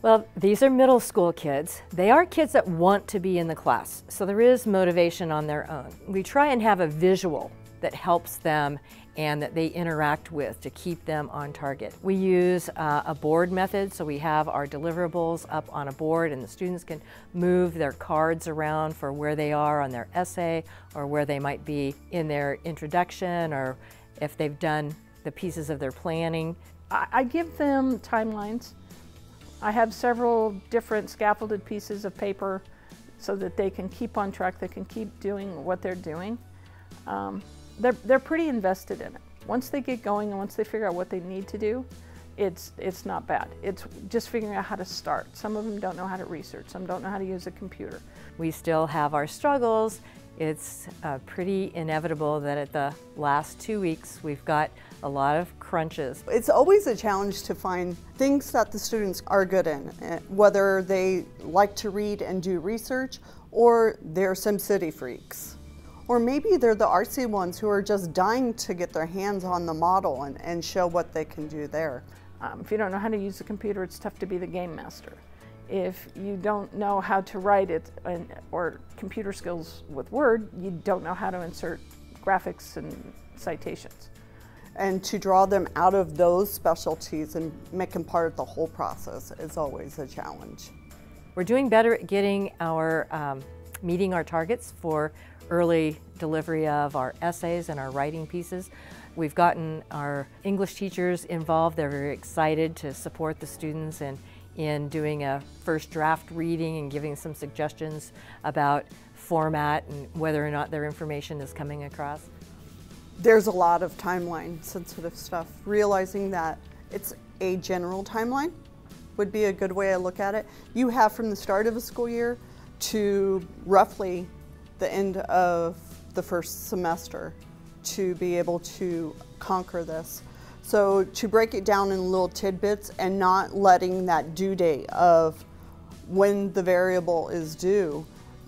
Well, these are middle school kids. They are kids that want to be in the class, so there is motivation on their own. We try and have a visual that helps them and that they interact with to keep them on target. We use a board method, so we have our deliverables up on a board and the students can move their cards around for where they are on their essay or where they might be in their introduction or if they've done the pieces of their planning. I give them timelines. I have several different scaffolded pieces of paper so that they can keep on track, they can keep doing what they're doing. They're pretty invested in it. Once they get going and once they figure out what they need to do, it's not bad. It's just figuring out how to start. Some of them don't know how to research, some don't know how to use a computer. We still have our struggles. It's pretty inevitable that at the last 2 weeks we've got a lot of crunches. It's always a challenge to find things that the students are good in, whether they like to read and do research or they're SimCity freaks. Or maybe they're the artsy ones who are just dying to get their hands on the model and show what they can do there. If you don't know how to use the computer, it's tough to be the game master. If you don't know how to write it or computer skills with Word, you don't know how to insert graphics and citations. And to draw them out of those specialties and make them part of the whole process is always a challenge. We're doing better at getting our, meeting our targets for early delivery of our essays and our writing pieces. We've gotten our English teachers involved. They're very excited to support the students in doing a first draft reading and giving some suggestions about format and whether or not their information is coming across. There's a lot of timeline sensitive stuff. Realizing that it's a general timeline would be a good way to look at it. You have from the start of a school year to roughly the end of the first semester to be able to conquer this. So to break it down in little tidbits and not letting that due date of when the variable is due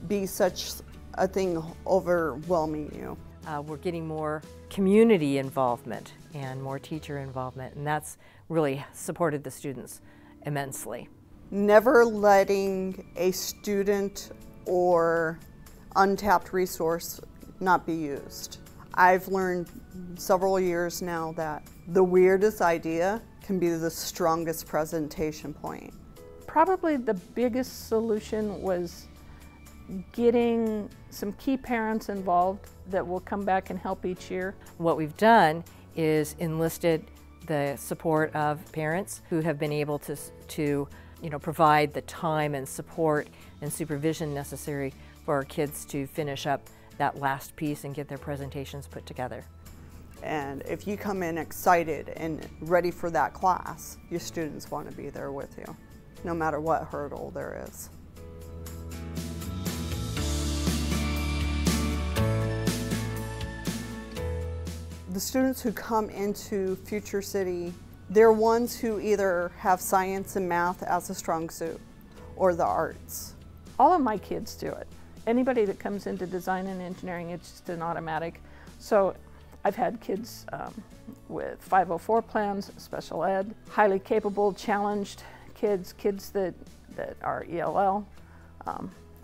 be such a thing overwhelming you. We're getting more community involvement and more teacher involvement, and that's really supported the students immensely. Never letting a student or untapped resource not be used. I've learned several years now that the weirdest idea can be the strongest presentation point. Probably the biggest solution was getting some key parents involved that will come back and help each year. What we've done is enlisted the support of parents who have been able to provide the time and support and supervision necessary for our kids to finish up that last piece and get their presentations put together. And if you come in excited and ready for that class, your students want to be there with you, no matter what hurdle there is. The students who come into Future City, they're ones who either have science and math as a strong suit or the arts. All of my kids do it. Anybody that comes into design and engineering, it's just an automatic. So I've had kids with 504 plans, special ed, highly capable, challenged kids, kids that are ELL,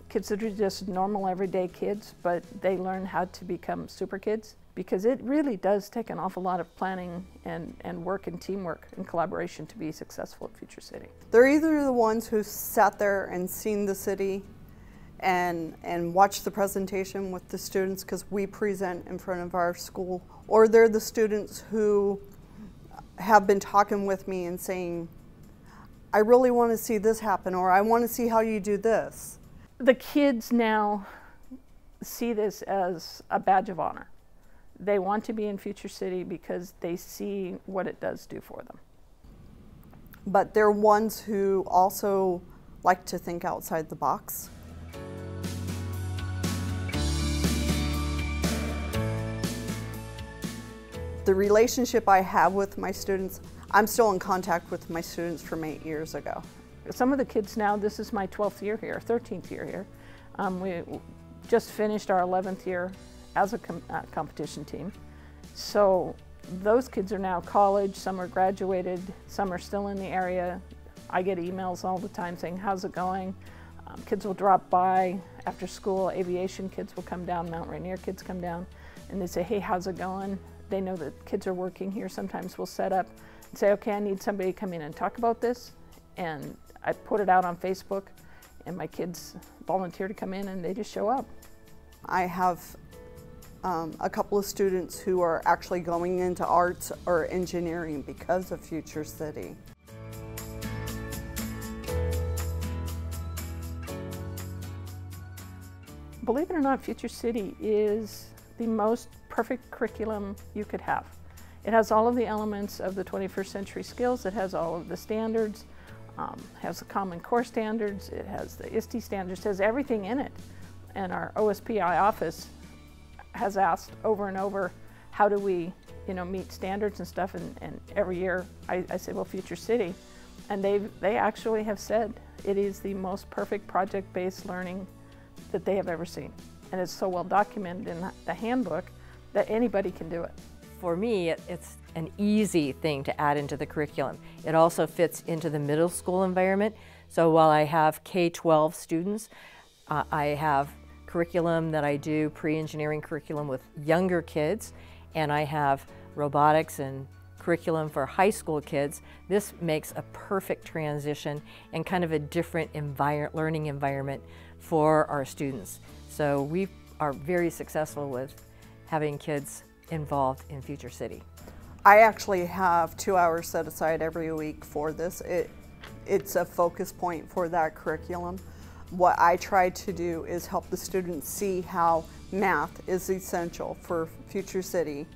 kids that are just normal everyday kids, but they learn how to become super kids, because it really does take an awful lot of planning and work and teamwork and collaboration to be successful at Future City. They're either the ones who sat there and seen the city and watch the presentation with the students because we present in front of our school, or they're the students who have been talking with me and saying, I really want to see this happen, or I want to see how you do this. The kids now see this as a badge of honor. They want to be in Future City because they see what it does do for them. But they're ones who also like to think outside the box. The relationship I have with my students, I'm still in contact with my students from 8 years ago. Some of the kids now, this is my 12th year here, 13th year here. We just finished our 11th year as a competition team. So those kids are now college, some are graduated, some are still in the area. I get emails all the time saying, how's it going? Kids will drop by after school. Aviation kids will come down, Mount Rainier kids come down, and they say, hey, how's it going? They know that kids are working here. Sometimes we'll set up and say, okay, I need somebody to come in and talk about this. And I put it out on Facebook, and my kids volunteer to come in, and they just show up. I have a couple of students who are actually going into arts or engineering because of Future City. Believe it or not, Future City is the most perfect curriculum you could have. It has all of the elements of the 21st century skills. It has all of the standards, has the Common Core standards, it has the ISTE standards, it has everything in it. And our OSPI office has asked over and over, how do we meet standards and stuff? And every year I say, well, Future City. And they actually have said it is the most perfect project-based learning that they have ever seen. And it's so well documented in the handbook that anybody can do it. For me, it's an easy thing to add into the curriculum. It also fits into the middle school environment. So while I have K-12 students, I have curriculum that I do, pre-engineering curriculum with younger kids, and I have robotics and curriculum for high school kids. This makes a perfect transition and kind of a different learning environment for our students. So we are very successful with having kids involved in Future City. I actually have 2 hours set aside every week for this. It's a focus point for that curriculum. What I try to do is help the students see how math is essential for Future City,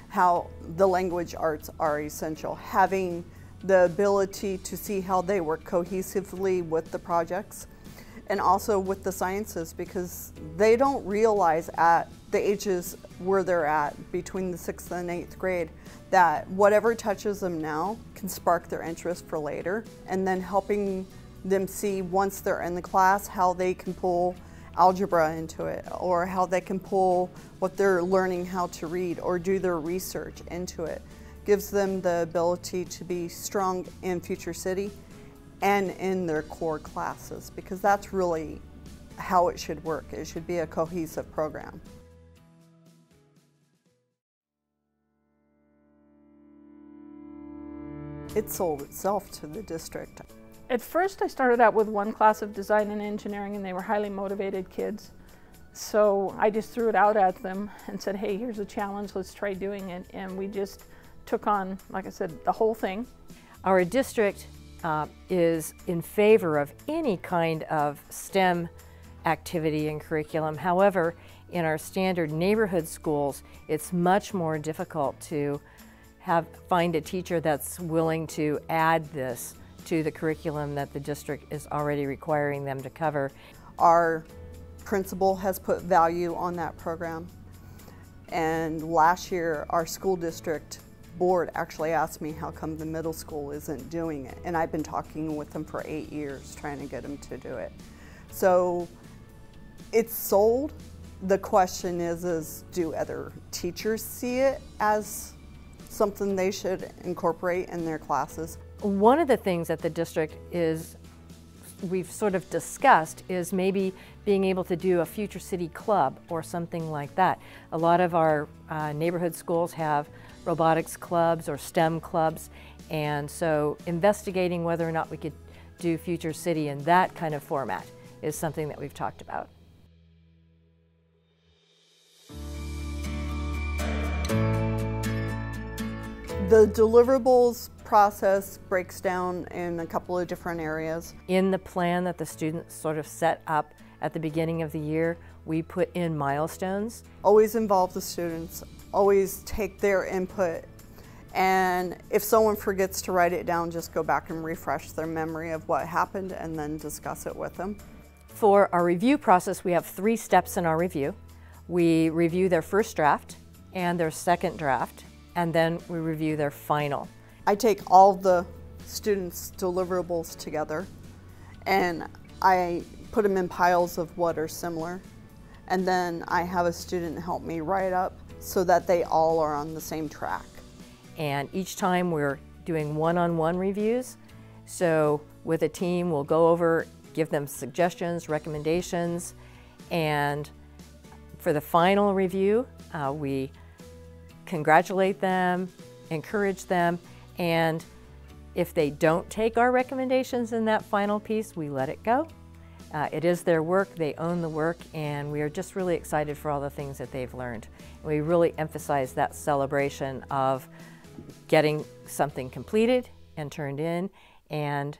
how the language arts are essential, having the ability to see how they work cohesively with the projects, and also with the sciences, because they don't realize at the ages where they're at, between the 6th and 8th grade, that whatever touches them now can spark their interest for later, and then helping them see once they're in the class how they can pull algebra into it, or how they can pull what they're learning how to read or do their research into it. Gives them the ability to be strong in Future City and in their core classes, because that's really how it should work. It should be a cohesive program. It sold itself to the district. At first I started out with one class of design and engineering, and they were highly motivated kids. So I just threw it out at them and said, hey, here's a challenge, let's try doing it. And we just took on, like I said, the whole thing. Our district is in favor of any kind of STEM activity and curriculum. However, in our standard neighborhood schools, it's much more difficult to find a teacher that's willing to add this to the curriculum that the district is already requiring them to cover. Our principal has put value on that program, and last year our school district board actually asked me how come the middle school isn't doing it, and I've been talking with them for 8 years trying to get them to do it. So it's sold. The question is do other teachers see it as something they should incorporate in their classes? One of the things that the district we've sort of discussed is maybe being able to do a Future City club or something like that. A lot of our neighborhood schools have robotics clubs or STEM clubs, and so investigating whether or not we could do Future City in that kind of format is something that we've talked about. The deliverables process breaks down in a couple of different areas. In the plan that the students sort of set up at the beginning of the year, we put in milestones. Always involve the students, always take their input, and if someone forgets to write it down, just go back and refresh their memory of what happened and then discuss it with them. For our review process, we have 3 steps in our review. We review their first draft and their second draft, and then we review their final. I take all the students' deliverables together and I put them in piles of what are similar, and then I have a student help me write up so that they all are on the same track. And each time we're doing one-on-one reviews, so with a team. We'll go over, give them suggestions, recommendations, and for the final review, we congratulate them, encourage them, and if they don't take our recommendations in that final piece, we let it go. It is their work, they own the work, and we are just really excited for all the things that they've learned. We really emphasize that celebration of getting something completed and turned in, and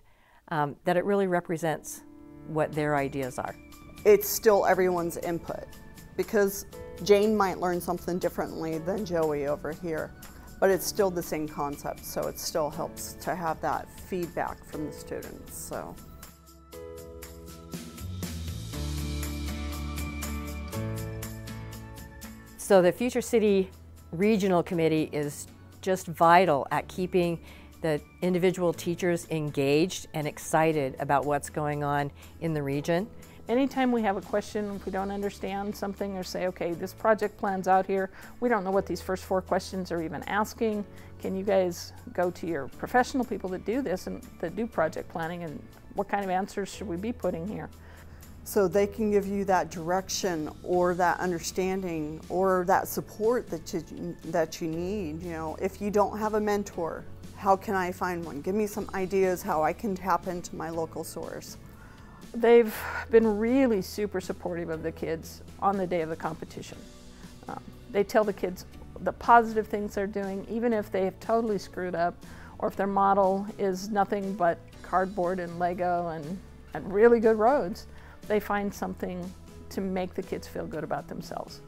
that it really represents what their ideas are. It's still everyone's input, because Jane might learn something differently than Joey over here, but it's still the same concept, so it still helps to have that feedback from the students. So the Future City Regional Committee is just vital at keeping the individual teachers engaged and excited about what's going on in the region. Anytime we have a question, if we don't understand something or say, okay, this project plan's out here, we don't know what these first 4 questions are even asking. Can you guys go to your professional people that do this and that do project planning, and what kind of answers should we be putting here? So they can give you that direction or that understanding or that support that you need. You know, if you don't have a mentor, how can I find one? Give me some ideas how I can tap into my local source. They've been really super supportive of the kids on the day of the competition. They tell the kids the positive things they're doing, even if they have totally screwed up, or if their model is nothing but cardboard and Lego and really good roads. They find something to make the kids feel good about themselves.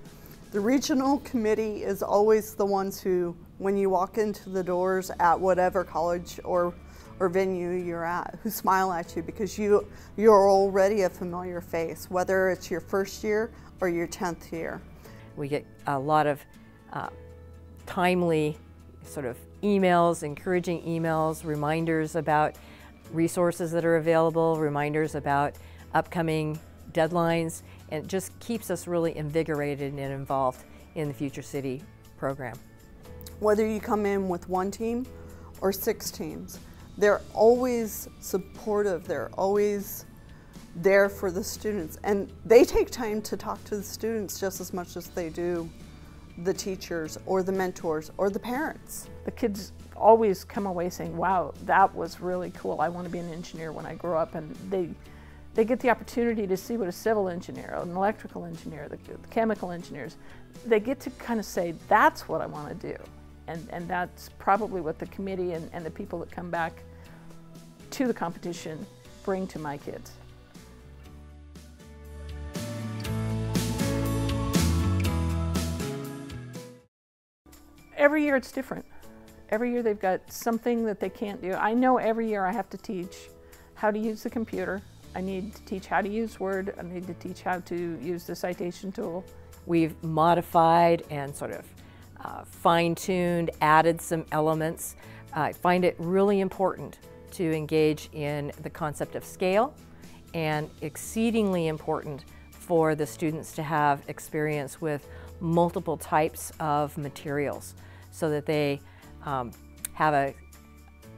The regional committee is always the ones who, when you walk into the doors at whatever college or venue you're at, who smile at you because you're already a familiar face, whether it's your first year or your 10th year. We get a lot of timely sort of emails, encouraging emails, reminders about resources that are available, reminders about upcoming deadlines, and it just keeps us really invigorated and involved in the Future City program. Whether you come in with 1 team or 6 teams, they're always supportive, they're always there for the students, and they take time to talk to the students just as much as they do the teachers or the mentors or the parents. The kids always come away saying, wow, that was really cool, I want to be an engineer when I grow up, and they get the opportunity to see what a civil engineer, an electrical engineer, the chemical engineers, they get to kind of say, that's what I want to do. And that's probably what the committee and the people that come back to the competition bring to my kids. Every year it's different. Every year they've got something that they can't do. I know every year I have to teach how to use the computer. I need to teach how to use Word. I need to teach how to use the citation tool. We've modified and sort of fine-tuned, added some elements. I find it really important to engage in the concept of scale, and exceedingly important for the students to have experience with multiple types of materials so that they have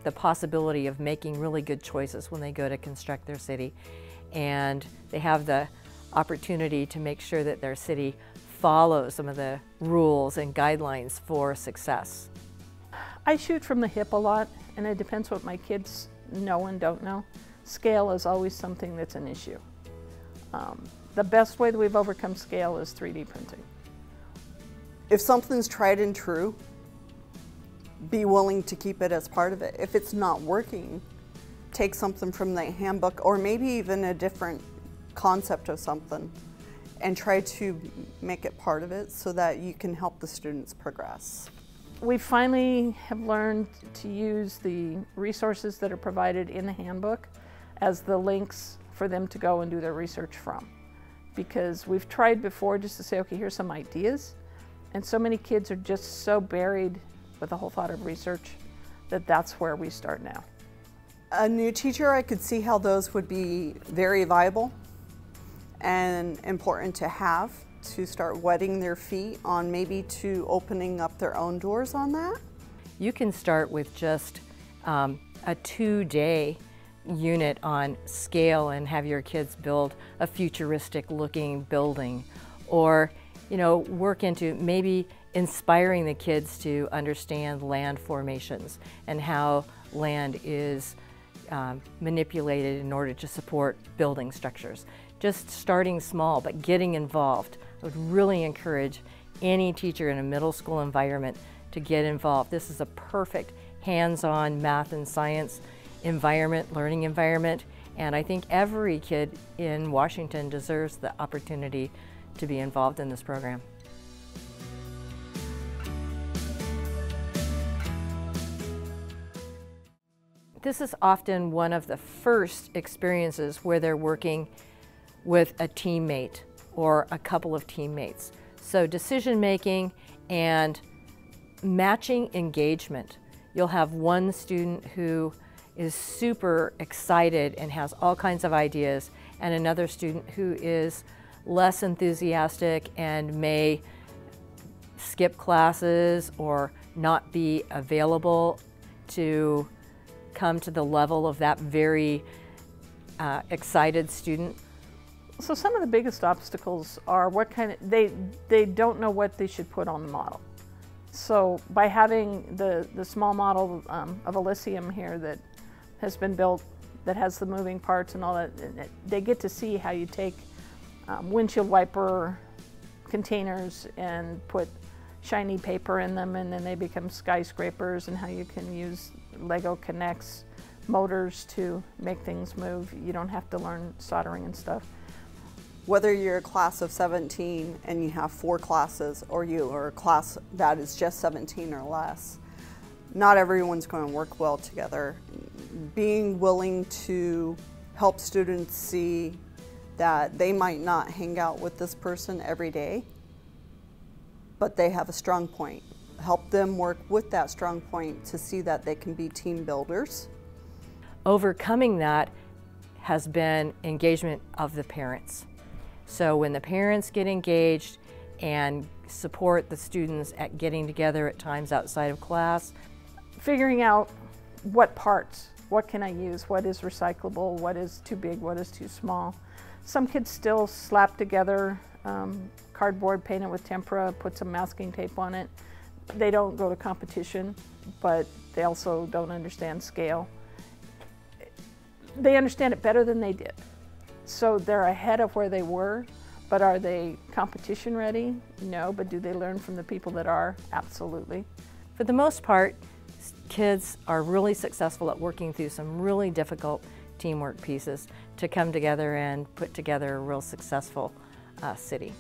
the possibility of making really good choices when they go to construct their city, and they have the opportunity to make sure that their city follows some of the rules and guidelines for success. I shoot from the hip a lot, and it depends what my kids know and don't know. Scale is always something that's an issue. The best way that we've overcome scale is 3D printing. If something's tried and true, be willing to keep it as part of it. If it's not working, take something from the handbook or maybe even a different concept of something and try to make it part of it so that you can help the students progress. We finally have learned to use the resources that are provided in the handbook as the links for them to go and do their research from. Because we've tried before just to say, okay, here's some ideas, and so many kids are just so buried with the whole thought of research that that's where we start now. A new teacher, I could see how those would be very viable and important to have, to start wetting their feet on maybe to opening up their own doors on that. You can start with just a 2-day unit on scale and have your kids build a futuristic looking building, or work into maybe inspiring the kids to understand land formations and how land is manipulated in order to support building structures. Just starting small, but getting involved. I would really encourage any teacher in a middle school environment to get involved. This is a perfect hands-on math and science environment, learning environment, and I think every kid in Washington deserves the opportunity to be involved in this program. This is often one of the first experiences where they're working with a teammate or a couple of teammates. So decision making and matching engagement. You'll have one student who is super excited and has all kinds of ideas, and another student who is less enthusiastic and may skip classes or not be available to come to the level of that very excited student. So some of the biggest obstacles are they don't know what they should put on the model. So by having the small model of Elysium here that has been built, that has the moving parts and all that, they get to see how you take windshield wiper containers and put shiny paper in them, and then they become skyscrapers, and how you can use Lego Connects motors to make things move. You don't have to learn soldering and stuff. Whether you're a class of 17 and you have 4 classes, or you are a class that is just 17 or less, not everyone's going to work well together. Being willing to help students see that they might not hang out with this person every day, but they have a strong point. Help them work with that strong point to see that they can be team builders. Overcoming that has been engagement of the parents. So when the parents get engaged and support the students at getting together at times outside of class. Figuring out what parts, what can I use, what is recyclable, what is too big, what is too small. Some kids still slap together cardboard, paint it with tempera, put some masking tape on it. They don't go to competition, but they also don't understand scale. They understand it better than they did. So they're ahead of where they were, but are they competition ready? No, but do they learn from the people that are? Absolutely. For the most part, kids are really successful at working through some really difficult teamwork pieces to come together and put together a real successful city.